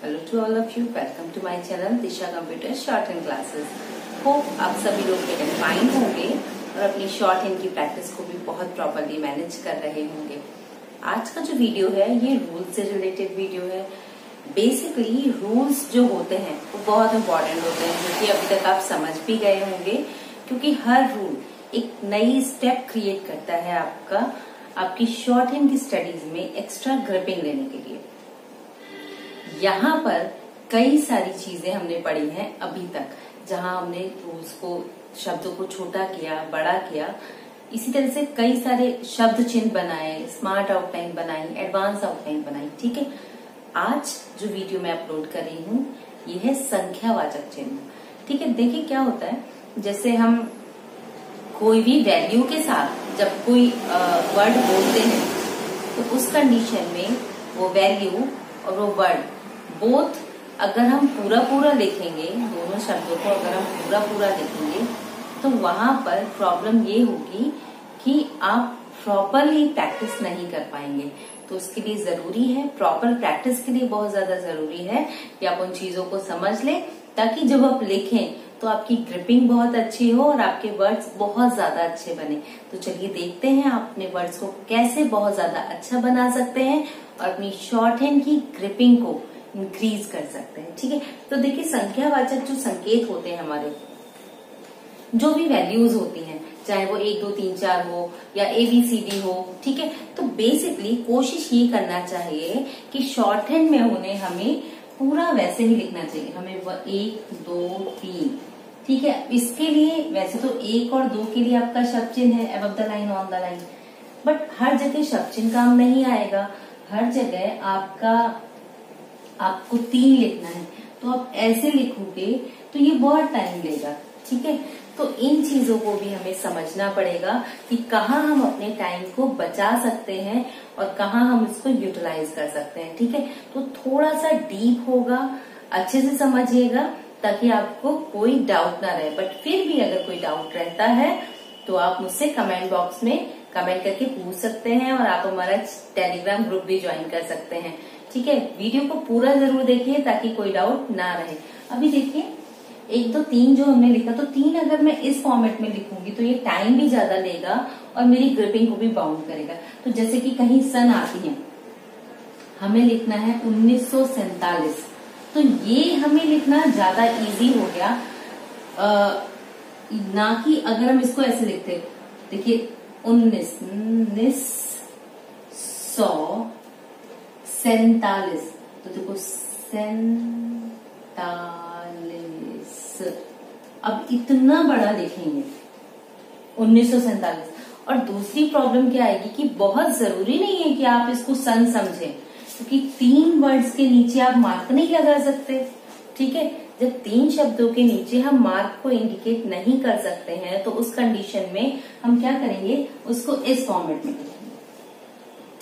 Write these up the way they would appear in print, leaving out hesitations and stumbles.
Hello to all of you, welcome to my channel Disha computer shorthand classes. Hope आप सभी लोग fine होंगे और अपनी शॉर्ट हैंड की प्रैक्टिस को भी बहुत प्रॉपरली मैनेज कर रहे होंगे। आज का जो वीडियो है ये रूल से रिलेटेड वीडियो है। बेसिकली रूल्स जो होते हैं वो बहुत इंपॉर्टेंट होते हैं, जो कि अभी तक आप समझ भी गए होंगे, क्योंकि हर रूल एक नई स्टेप क्रिएट करता है आपकी शॉर्ट हैंड की स्टडीज में एक्स्ट्रा ग्रिपिंग लेने के लिए। यहाँ पर कई सारी चीजें हमने पढ़ी हैं अभी तक, जहां हमने रूल्स को, शब्दों को छोटा किया, बड़ा किया। इसी तरह से कई सारे शब्द चिन्ह बनाए, स्मार्ट आउटलाइन बनाई, एडवांस आउटलाइन बनाई। ठीक है, आज जो वीडियो मैं अपलोड कर रही हूँ ये है संख्यावाचक चिन्ह। ठीक है, देखिए क्या होता है, जैसे हम कोई भी वैल्यू के साथ जब कोई वर्ड बोलते हैं तो उस कंडीशन में वो वैल्यू और वो वर्ड बोथ अगर हम पूरा लिखेंगे, दोनों शब्दों को अगर हम पूरा लिखेंगे तो वहां पर प्रॉब्लम ये होगी कि आप प्रॉपरली प्रैक्टिस नहीं कर पाएंगे। तो उसके लिए जरूरी है, प्रॉपर प्रैक्टिस के लिए बहुत ज्यादा जरूरी है कि आप उन चीजों को समझ लें, ताकि जब आप लिखें तो आपकी ग्रिपिंग बहुत अच्छी हो और आपके वर्ड्स बहुत ज्यादा अच्छे बने। तो चलिए देखते हैं आप अपने वर्ड्स को कैसे बहुत ज्यादा अच्छा बना सकते हैं और अपनी शॉर्ट हैंड की ग्रिपिंग को इंक्रीज कर सकते हैं। ठीक है, तो देखिए संख्यावाचक जो संकेत होते हैं हमारे, जो भी वैल्यूज होती हैं, चाहे वो 1 2 3 4 हो या ABCD हो, ठीक है, तो बेसिकली कोशिश ये करना चाहिए कि शॉर्ट हैंड में उन्हें हमें पूरा वैसे ही लिखना चाहिए। हमें 1 2 3, ठीक है। इसके लिए वैसे तो 1 और 2 के लिए आपका शब्द चिन्ह है above the line, on the line, but हर जगह शब्द चिन्ह काम नहीं आएगा। हर जगह आपको 3 लिखना है, तो आप ऐसे लिखोगे तो ये बहुत टाइम लेगा। ठीक है, तो इन चीजों को भी हमें समझना पड़ेगा कि कहाँ हम अपने टाइम को बचा सकते हैं और कहाँ हम इसको यूटिलाइज कर सकते हैं। ठीक है, तो थोड़ा सा डीप होगा, अच्छे से समझिएगा ताकि आपको कोई डाउट ना रहे। बट फिर भी अगर कोई डाउट रहता है तो आप मुझसे कमेंट बॉक्स में कमेंट करके पूछ सकते हैं और आप हमारा टेलीग्राम ग्रुप भी ज्वाइन कर सकते हैं। ठीक है, वीडियो को पूरा जरूर देखिए ताकि कोई डाउट ना रहे। अभी देखिए 1 2 3 जो हमने लिखा, तो 3 अगर मैं इस फॉर्मेट में लिखूंगी तो ये टाइम भी ज्यादा लेगा और मेरी ग्रिपिंग को भी बाउंड करेगा। तो जैसे कि कहीं सन आती है, हमें लिखना है 1947, तो ये हमें लिखना ज्यादा इजी हो गया, ना कि अगर हम इसको ऐसे लिखते। देखिए 1947, तो देखो 47, अब इतना बड़ा लिखेंगे 1947। और दूसरी प्रॉब्लम क्या आएगी कि बहुत जरूरी नहीं है कि आप इसको सन समझें, क्योंकि 3 वर्ड्स के नीचे आप मार्क नहीं लगा सकते। ठीक है, जब 3 शब्दों के नीचे हम मार्क को इंडिकेट नहीं कर सकते हैं तो उस कंडीशन में हम क्या करेंगे, उसको इस फॉर्मेट में लिखेंगे।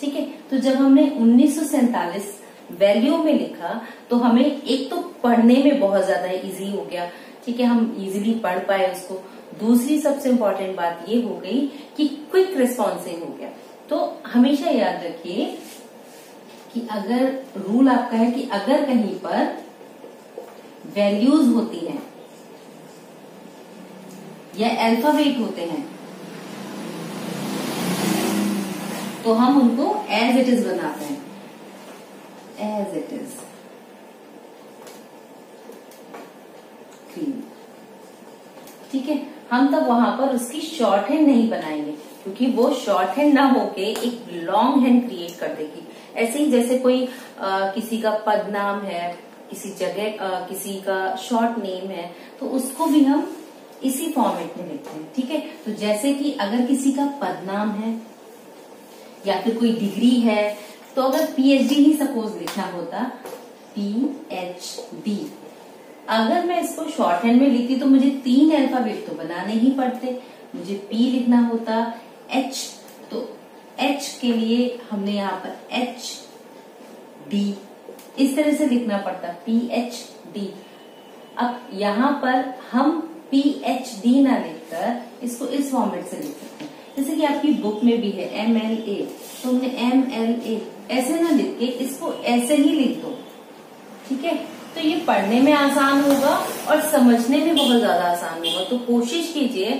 ठीक है, तो जब हमने 1947 वैल्यू में लिखा तो हमें एक तो पढ़ने में बहुत ज्यादा इजी हो गया। ठीक है, हम इजीली पढ़ पाए उसको। दूसरी सबसे इम्पोर्टेंट बात ये हो गई कि क्विक रिस्पॉन्सिव हो गया। तो हमेशा याद रखिए कि अगर रूल आपका है कि अगर कहीं पर वैल्यूज होती हैं या अल्फाबेट होते हैं तो हम उनको एज इट इज बनाते हैं, एज इट इज। ठीक है, हम तब वहां पर उसकी शॉर्ट हैंड नहीं बनाएंगे, क्योंकि वो शॉर्ट हैंड ना होके एक लॉन्ग हैंड क्रिएट कर देगी। ऐसे ही जैसे कोई किसी का पदनाम है, किसी जगह किसी का शॉर्ट नेम है, तो उसको भी हम इसी फॉर्मेट में लिखते हैं। ठीक है, तो जैसे कि अगर किसी का पदनाम है या फिर कोई डिग्री है, तो अगर PhD ही सपोज लिखना होता, PhD, अगर मैं इसको शॉर्ट हैंड में लिखती तो मुझे 3 अल्फाबेट तो बनाने ही पड़ते। मुझे P लिखना होता, H, तो H के लिए हमने यहाँ पर HD इस तरह से लिखना पड़ता, PhD। अब यहाँ पर हम PhD ना लिखकर इसको इस फॉर्मेट से लिख सकते हैं, जैसे कि आपकी बुक में भी है MLA, तो हमने MLA ऐसे ना लिख के इसको ऐसे ही लिख दो। ठीक है, तो ये पढ़ने में आसान होगा और समझने में बहुत ज्यादा आसान होगा। तो कोशिश कीजिए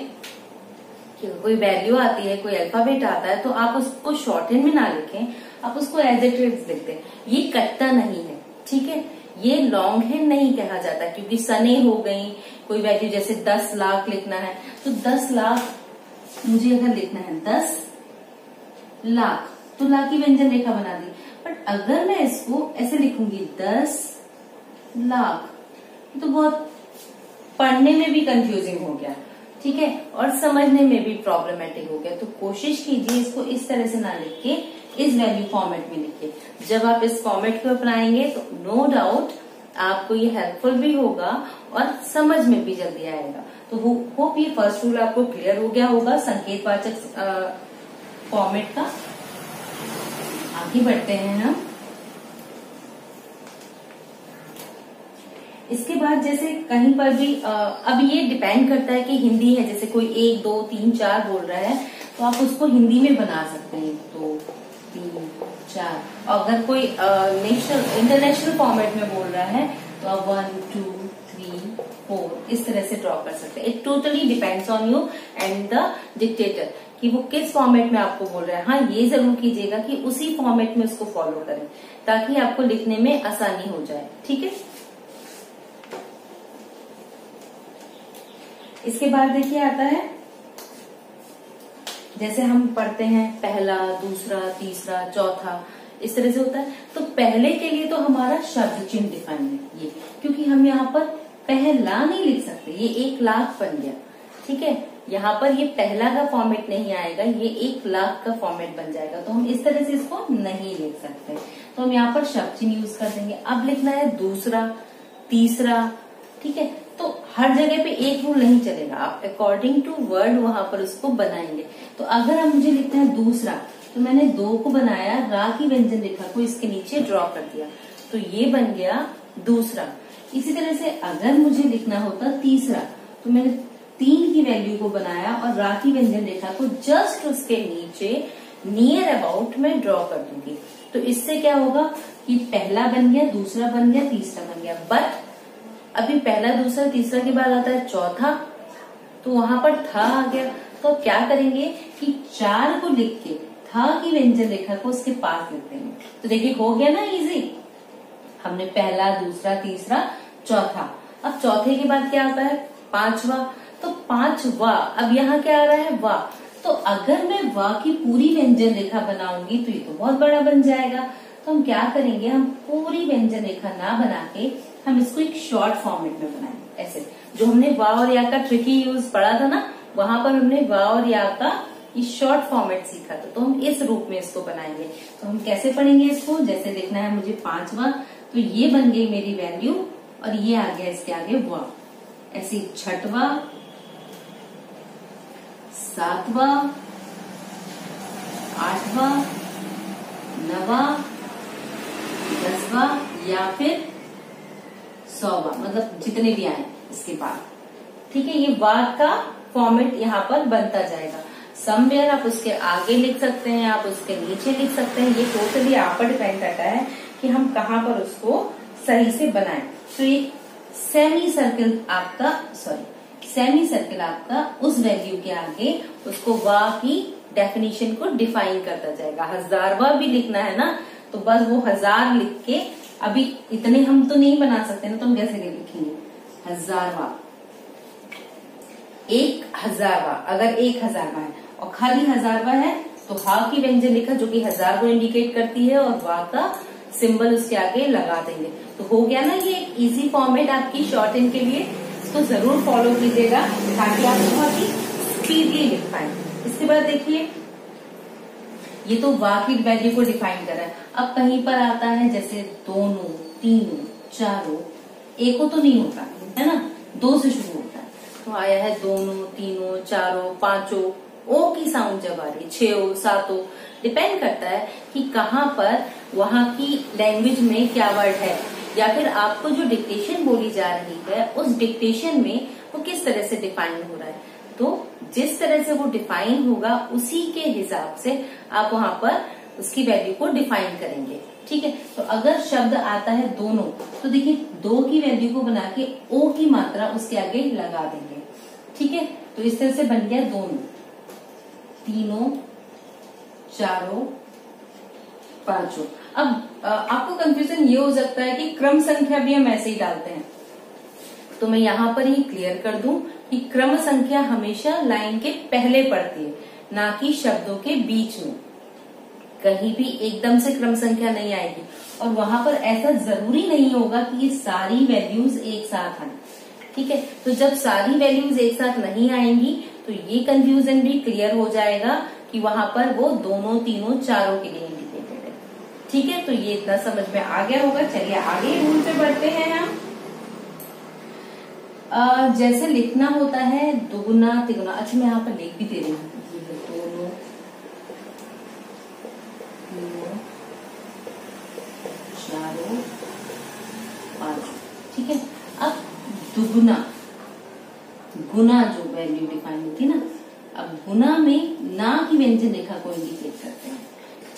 कि कोई वैल्यू आती है, कोई अल्फाबेट आता है, तो आप उसको शॉर्ट हैंड में ना लिखें, आप उसको एज इट इज लिखते हैं। ये कटता नहीं है, ठीक है, ये लॉन्ग हैंड नहीं कहा जाता, क्योंकि सने हो गई, कोई वैल्यू जैसे 10 लाख लिखना है तो 10 लाख मुझे अगर लिखना है 10 लाख तो ला की व्यंजन रेखा बना दी। बट अगर मैं इसको ऐसे लिखूंगी 10 लाख तो बहुत पढ़ने में भी कंफ्यूजिंग हो गया, ठीक है, और समझने में भी प्रॉब्लमेटिक हो गया। तो कोशिश कीजिए इसको इस तरह से ना लिख के इस वैल्यू फॉर्मेट में लिखिए। जब आप इस फॉर्मेट को अपनाएंगे तो नो डाउट आपको ये हेल्पफुल भी होगा और समझ में भी जल्दी आएगा। तो होप ये फर्स्ट रूल आपको क्लियर हो गया होगा संकेतवाचक फॉर्मेट का। आगे बढ़ते हैं हम। इसके बाद जैसे कहीं पर भी अब ये डिपेंड करता है कि हिंदी है, जैसे कोई 1 2 3 4 बोल रहा है तो आप उसको हिंदी में बना सकते हैं 2 3 4। अगर कोई इंटरनेशनल फॉर्मेट में बोल रहा है तो आप 1 2 3 4 इस तरह से ड्रॉ कर सकते हैं। It totally depends on you and the dictator कि वो किस फॉर्मेट में आपको बोल रहा है। हाँ, ये जरूर कीजिएगा कि उसी फॉर्मेट में उसको फॉलो करें ताकि आपको लिखने में आसानी हो जाए, ठीक है। इसके बाद देखिए आता है, जैसे हम पढ़ते हैं पहला, दूसरा, तीसरा, चौथा, इस तरह से होता है। तो पहले के लिए तो हमारा शब्द चिन्ह डिफाइन है ये, क्योंकि हम यहाँ पर पहला नहीं लिख सकते, ये 1 लाख बन गया, ठीक है। यहाँ पर ये पहला का फॉर्मेट नहीं आएगा, ये 1 लाख का फॉर्मेट बन जाएगा, तो हम इस तरह से इसको नहीं लिख सकते। तो हम यहाँ पर शब्द चिन्ह यूज कर देंगे। अब लिखना है दूसरा, तीसरा, ठीक है। तो हर जगह पे एक रूल नहीं चलेगा, आप अकॉर्डिंग टू वर्ड वहां पर उसको बनाएंगे। तो अगर अब मुझे लिखना है दूसरा, तो मैंने 2 को बनाया, रा की व्यंजन रेखा को इसके नीचे ड्रॉ कर दिया, तो ये बन गया दूसरा। इसी तरह से अगर मुझे लिखना होता तीसरा, तो मैंने 3 की वैल्यू को बनाया और रा की व्यंजन रेखा को जस्ट उसके नीचे नियर अबाउट में ड्रॉ कर दूंगी। तो इससे क्या होगा कि पहला बन गया, दूसरा बन गया, तीसरा बन गया। बट अभी पहला, दूसरा, तीसरा के बाद आता है चौथा, तो वहां पर था आ गया। तो क्या करेंगे कि 4 को लिख के था की व्यंजन रेखा को उसके पास लिख देंगे। तो देखिए हो गया ना इजी, हमने पहला, दूसरा, तीसरा, चौथा। अब चौथे के बाद क्या आता है? 5वां। तो 5वां, अब यहाँ क्या आ रहा है? वाह। तो अगर मैं वाह की पूरी व्यंजन रेखा बनाऊंगी तो ये तो बहुत बड़ा बन जाएगा। तो हम क्या करेंगे, हम पूरी व्यंजन रेखा ना बना के हम इसको एक शॉर्ट फॉर्मेट में बनाएंगे। ऐसे जो हमने वाह और या का ट्रिकी यूज पढ़ा था ना, वहां पर हमने वाह और या का ये शॉर्ट फॉर्मेट सीखा था, तो हम इस रूप में इसको बनाएंगे। तो हम कैसे पढ़ेंगे इसको? जैसे देखना है मुझे 5वां, तो ये बन गई मेरी वैल्यू और ये आ गया इसके आगे वाह। ऐसे 6वां, 7वां, 8वां, 9वां, 10वां या फिर 100वां, मतलब जितने भी आए इसके बाद। ठीक है, ये वाह का फॉर्मेट यहाँ पर बनता जाएगा। समवेयर आप उसके आगे लिख सकते हैं, आप उसके नीचे लिख सकते हैं, ये टोटली आप पर डिपेंड करता है कि हम कहाँ पर उसको सही से बनाएं। तो ये सेमी सर्किल आपका उस वैल्यू के आगे उसको वाह की डेफिनेशन को डिफाइन करता जाएगा। 1000वां भी लिखना है ना, तो बस वो 1000 लिख के, अभी इतने हम तो नहीं बना सकते ना, तो हम कैसे लिखेंगे? 1000वां, 1000वां, अगर 1000वां है और खाली 1000वां है तो हा की व्यंजन रेखा जो कि 1000 को इंडिकेट करती है और वाह का सिंबल उसके आगे लगा देंगे। तो हो गया ना ये एक इजी फॉर्मेट आपकी शॉर्ट हैंड के लिए। इसको जरूर फॉलो कीजिएगा ताकि आप बहुत ही स्पीडली लिख पाए। इसके बाद देखिए, ये तो वाह की वैल्यू को डिफाइन कर रहा है। अब कहीं पर आता है जैसे दोनों, तीनों, चारों, एको तो नहीं होता है ना, 2 से शुरू होता है। तो आया है दोनों, तीनों, चारों, पांचों, ओ की साउंड जब आ रही है, 6, 7, डिपेंड करता है कि कहाँ पर वहां की लैंग्वेज में क्या वर्ड है, या फिर आपको जो डिक्टेशन बोली जा रही है उस डिक्टेशन में वो किस तरह से डिफाइन हो रहा है। तो जिस तरह से वो डिफाइन होगा उसी के हिसाब से आप वहां पर उसकी वैल्यू को डिफाइन करेंगे। ठीक है। तो अगर शब्द आता है दोनों, तो देखिए दो की वैल्यू को बना के ओ की मात्रा उसके आगे लगा देंगे, ठीक है। तो इस तरह से बन गया दोनों, तीनों, चारों, पांचों। अब आपको कंफ्यूजन ये हो सकता है कि क्रम संख्या भी हम ऐसे ही डालते हैं, तो मैं यहां पर ही क्लियर कर दूं कि क्रम संख्या हमेशा लाइन के पहले पड़ती है, ना कि शब्दों के बीच में। कहीं भी एकदम से क्रम संख्या नहीं आएगी, और वहां पर ऐसा जरूरी नहीं होगा कि ये सारी वैल्यूज एक साथ आए, ठीक है। तो जब सारी वैल्यूज एक साथ नहीं आएंगी तो ये कंफ्यूजन भी क्लियर हो जाएगा कि वहां पर वो दोनों, तीनों, चारों के लिए इंडिकेटेड है, ठीक है। तो ये इतना समझ में आ गया होगा। चलिए आगे रूल पे बढ़ते हैं हम। जैसे लिखना होता है दुगुना, तिगुना। अच्छा, मैं यहाँ पर लिख भी दे रही हूँ, दोनों, तीनों, चारों, पांचों, ठीक है। अब दुगुना, गुना जो वैल्यू डिफाइन होती है ना, अब गुना में ना की व्यंजन रेखा को इंडिकेट करते हैं,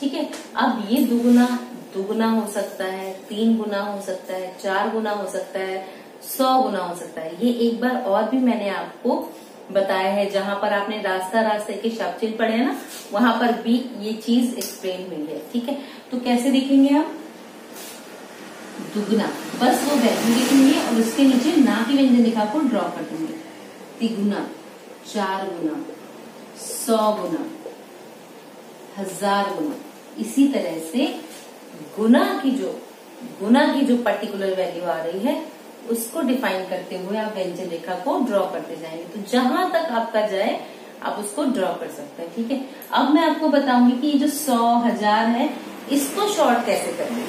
ठीक है। अब ये दुगुना, दुगुना हो सकता है, 3 गुना हो सकता है, 4 गुना हो सकता है, 100 गुना हो सकता है। ये एक बार और भी मैंने आपको बताया है, जहां पर आपने रास्ते के शब्द चिन्ह पढ़े हैं ना, वहां पर भी ये चीज एक्सप्लेन हुई है, ठीक है। तो कैसे लिखेंगे हम? दुगुना, बस वो वैल्यू लिखेंगे और उसके नीचे ना की व्यंजन रेखा को ड्रॉ कर देंगे। तिगुना, 4 गुना, 100 गुना, 1000 गुना। इसी तरह से गुना की जो पर्टिकुलर वैल्यू आ रही है उसको डिफाइन करते हुए आप व्यंजन रेखा को ड्रॉ करते जाएंगे। तो जहां तक आपका जाए आप उसको ड्रॉ कर सकते हैं, ठीक है। अब मैं आपको बताऊंगी कि ये जो 100, 1000 है, इसको शॉर्ट कैसे करेंगे,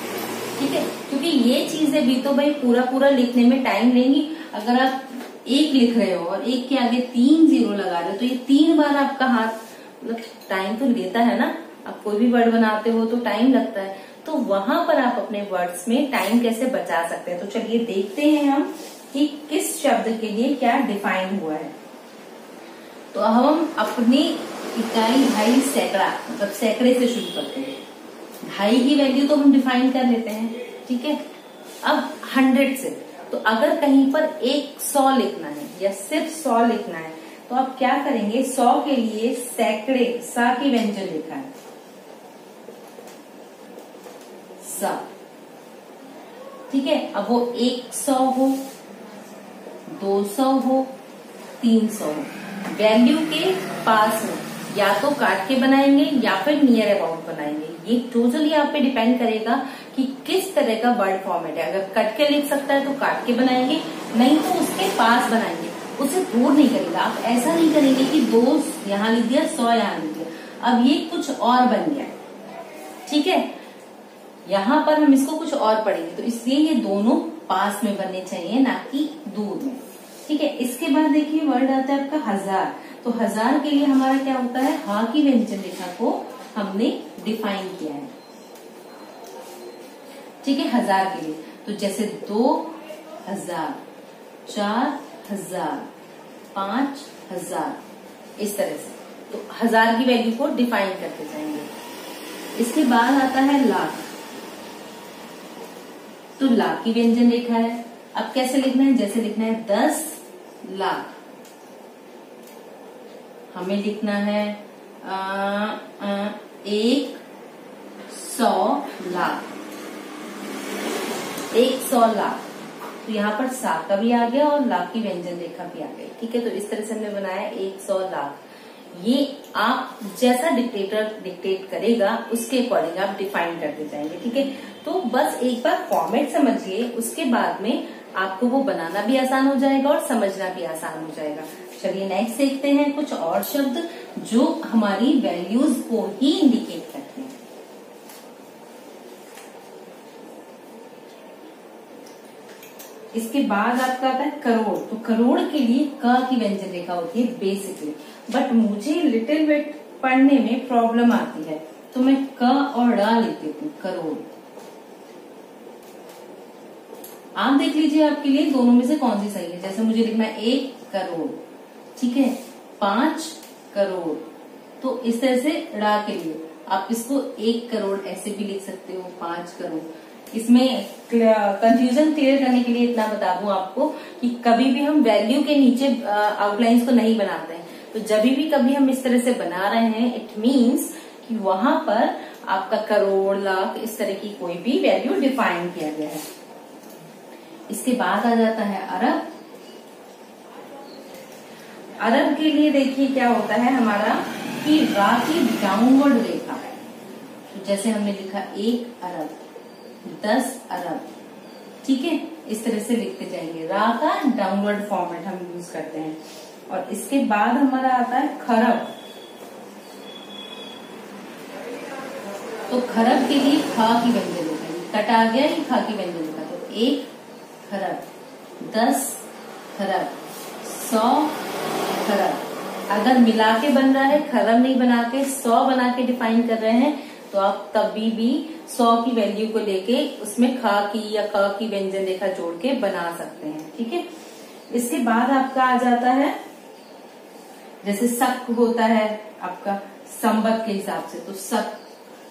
ठीक है। क्योंकि ये चीजें भी तो भाई पूरा लिखने में टाइम लेंगी। अगर आप एक लिख रहे हो और एक के आगे 3 जीरो लगा रहे हो, तो ये 3 बार आपका हाथ, मतलब टाइम तो लेता है ना। आप कोई भी वर्ड बनाते हो तो टाइम लगता है, तो वहां पर आप अपने वर्ड्स में टाइम कैसे बचा सकते हैं। तो चलिए देखते हैं हम कि किस शब्द के लिए क्या डिफाइन हुआ है। तो हम अपनी इकाई, ढाई, सैकड़ा, मतलब सैकड़े से शुरू करते हैं। ढाई की वैल्यू तो हम डिफाइन कर लेते हैं, ठीक है। अब 100 से, तो अगर कहीं पर 100 लिखना है या सिर्फ 100 लिखना है, तो आप क्या करेंगे? 100 के लिए सैकड़े, सा की व्यंजन रेखा है, सा, ठीक है। अब वो 100 हो, 200 हो, 300 हो, वैल्यू के पास में या तो काट के बनाएंगे या फिर नियर अबाउट बनाएंगे। ये टोटली आप पे डिपेंड करेगा कि किस तरह का वर्ड फॉर्मेट है। अगर कट के लिख सकता है तो काट के बनाएंगे, नहीं तो उसके पास बनाएंगे, उसे दूर नहीं करेगा। आप ऐसा नहीं करेंगे कि 2 यहाँ लिख दिया, 100 यहाँ लिख दिया, अब ये कुछ और बन गया, ठीक है। यहाँ पर हम इसको कुछ और पढ़ेंगे, तो इसलिए ये दोनों पास में बनने चाहिए, ना कि दूर में, ठीक है। इसके बाद देखिए वर्ड आता है आपका 1000। तो 1000 के लिए हमारा क्या होता है? हा की व्यंजन रेखा को हमने डिफाइन किया है, ठीक है। 1000 के लिए तो जैसे 2000, 4000, 5000, इस तरह से, तो 1000 की वैल्यू को डिफाइन करते जाएंगे। इसके बाद आता है लाख। तो लाख की व्यंजन रेखा है। अब कैसे लिखना है? जैसे लिखना है 10 लाख, हमें लिखना है 100 लाख, 100 लाख। तो यहाँ पर सा का भी आ गया और लाख की व्यंजन रेखा भी आ गई, ठीक है। तो इस तरह से हमने बनाया 100 लाख। ये आप जैसा डिक्टेट करेगा उसके अकॉर्डिंग आप डिफाइन करते जाएंगे, ठीक है। तो बस एक बार फॉर्मेट समझिए, उसके बाद में आपको वो बनाना भी आसान हो जाएगा और समझना भी आसान हो जाएगा। चलिए नेक्स्ट देखते हैं कुछ और शब्द जो हमारी वैल्यूज को ही इंडिकेट करते हैं। इसके बाद आपका आता है करोड़। तो करोड़ के लिए क की व्यंजन रेखा होती है बेसिकली, बट मुझे लिटिल बिट पढ़ने में प्रॉब्लम आती है, तो मैं क और ड़ लिख देती हूँ, करोड़। आप देख लीजिए आपके लिए दोनों में से कौन सी सही है। जैसे मुझे लिखना है 1 करोड़, ठीक है, 5 करोड़। तो इस तरह से ड़ा के लिए आप इसको 1 करोड़ ऐसे भी लिख सकते हो, 5 करोड़। इसमें कंफ्यूजन क्लियर करने के लिए इतना बता दूं आपको कि कभी भी हम वैल्यू के नीचे आउटलाइंस को नहीं बनाते हैं। तो जब भी कभी हम इस तरह से बना रहे हैं, इट मीन्स कि वहां पर आपका करोड़, लाख इस तरह की कोई भी वैल्यू डिफाइन किया गया है। इसके बाद आ जाता है अरब। अरब के लिए देखिए क्या होता है हमारा कि रा की डाउनवर्ड रेखा, तो जैसे हमने लिखा 1 अरब, 10 अरब, ठीक है, इस तरह से लिखते जाएंगे। रा का डाउनवर्ड फॉर्मेट हम यूज करते हैं। और इसके बाद हमारा आता है खरब। तो खरब के लिए खा की व्यंजन होगा, कट आ गया ये खा की व्यंजन होगा। तो 1 खरब, 10 खरब, 100 खरब। अगर मिला के बन रहा है, खरब नहीं बना के 100 बना के डिफाइन कर रहे हैं, तो आप तभी भी 100 की वैल्यू को लेके उसमें खा की या क की व्यंजन रेखा जोड़ के बना सकते हैं, ठीक है। इसके बाद आपका आ जाता है जैसे शक होता है आपका संवत के हिसाब से, तो शक,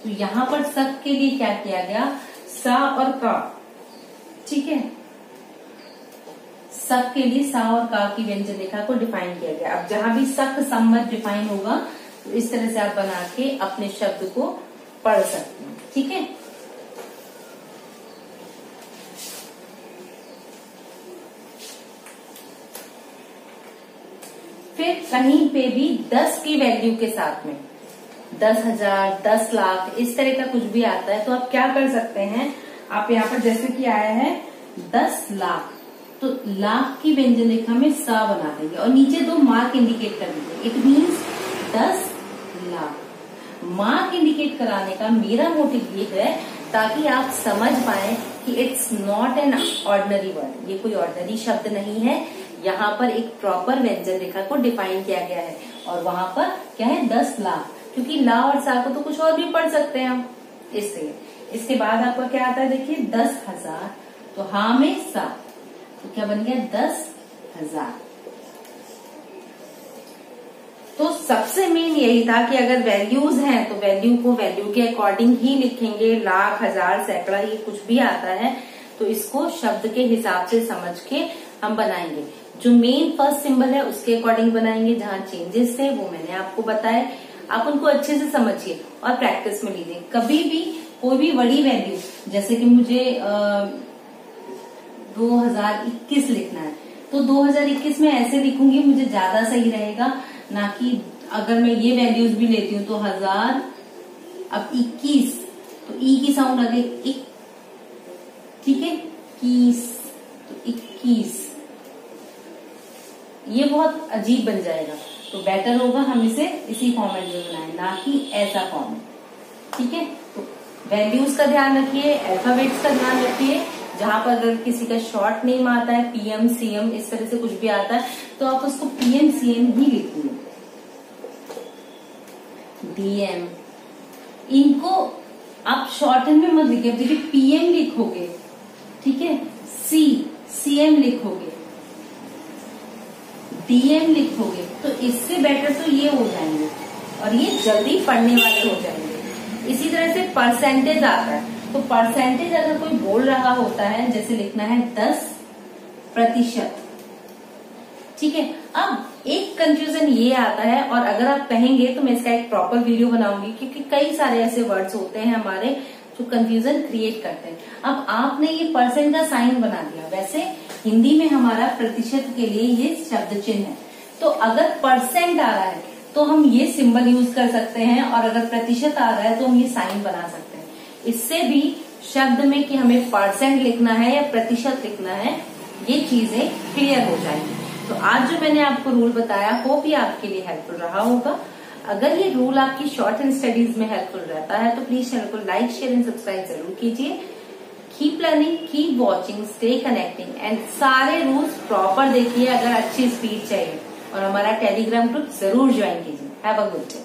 तो यहाँ पर शक के लिए क्या किया गया, सा और का, ठीक है। शक के लिए सा और का की व्यंजन रेखा को डिफाइन किया गया। अब जहां भी शक संवत डिफाइन होगा तो इस तरह से आप बना के अपने शब्द को पढ़ सकते हैं, ठीक है। फिर कहीं पे भी 10 की वैल्यू के साथ में 10,000, 10 लाख इस तरह का कुछ भी आता है, तो आप क्या कर सकते हैं, आप यहाँ पर जैसे कि आया है 10 लाख, तो लाख की व्यंजन रेखा में सा बना देंगे और नीचे 2 मार्क इंडिकेट कर देंगे। It means 10 lakh. Mark indicate कराने का मेरा मोटिव ये है ताकि आप समझ पाए कि it's not an ordinary word, ये कोई ऑर्डिनरी शब्द नहीं है। यहाँ पर एक प्रॉपर व्यंजन रेखा को डिफाइन किया गया है और वहां पर क्या है 10 लाख, क्योंकि ला और सा को तो कुछ और भी पढ़ सकते हैं हम, इसलिए। इसके बाद आपका क्या आता है, देखिए 10,000, तो हा में सा, तो क्या बन गया 10,000। तो सबसे मेन यही था कि अगर वैल्यूज हैं तो वैल्यू को वैल्यू के अकॉर्डिंग ही लिखेंगे। लाख, हजार, सैकड़ा ये कुछ भी आता है तो इसको शब्द के हिसाब से समझ के हम बनाएंगे। जो मेन फर्स्ट सिंबल है उसके अकॉर्डिंग बनाएंगे, जहां चेंजेस थे वो मैंने आपको बताया। आप उनको अच्छे से समझिए और प्रैक्टिस में लीजिए। कभी भी कोई भी बड़ी वैल्यू, जैसे कि मुझे 2021 लिखना है, तो 2021 में ऐसे लिखूंगी मुझे ज्यादा सही रहेगा, ना कि अगर मैं ये वैल्यूज भी लेती हूँ तो 1000, अब 21, तो ई की साउंड आ गई, ठीक है, 21, तो 21, ये बहुत अजीब बन जाएगा। तो बेटर होगा हम इसे इसी फॉर्मेट में बनाएं, ना कि ऐसा फॉर्मेट, ठीक है। तो वैल्यूज का ध्यान रखिए, अल्फाबेट्स का ध्यान रखिए। जहां पर अगर किसी का शॉर्ट नेम आता है, पीएम, सीएम इस तरह से कुछ भी आता है, तो आप उसको पीएम सीएम ही लिखिए। डीएम, इनको आप शॉर्टन में मत लिखिए। देखिए पीएम लिखोगे, ठीक है, सीएम लिखोगे, डीएम लिखोगे, तो इससे बेटर तो ये हो जाएंगे और ये जल्दी पढ़ने वाले हो जाएंगे। इसी तरह से परसेंटेज आता है, तो परसेंटेज अगर कोई बोल रहा होता है, जैसे लिखना है 10%, ठीक है। अब एक कंफ्यूजन ये आता है, और अगर आप कहेंगे तो मैं इसका एक प्रॉपर वीडियो बनाऊंगी, क्योंकि कई सारे ऐसे वर्ड्स होते हैं हमारे जो कंफ्यूजन क्रिएट करते हैं। अब आपने ये परसेंट का साइन बना दिया, वैसे हिंदी में हमारा प्रतिशत के लिए ये शब्द चिन्ह है, तो अगर परसेंट आ रहा है तो हम ये सिंबल यूज कर सकते हैं, और अगर प्रतिशत आ रहा है तो हम ये साइन बना सकते हैं। इससे भी शब्द में कि हमें परसेंट लिखना है या प्रतिशत लिखना है, ये चीजें क्लियर हो जाएंगी। तो आज जो मैंने आपको रूल बताया, होप ये आपके लिए हेल्पफुल रहा होगा। अगर ये रूल आपकी शॉर्ट एंड स्टडीज में हेल्पफुल रहता है तो प्लीज चैनल को लाइक, शेयर एंड सब्सक्राइब जरूर कीजिए। Keep learning, keep watching, stay connecting and सारे रूल्स प्रॉपर देखिए अगर अच्छी स्पीड चाहिए, और हमारा टेलीग्राम ग्रुप जरूर ज्वाइन कीजिए। Have a good day.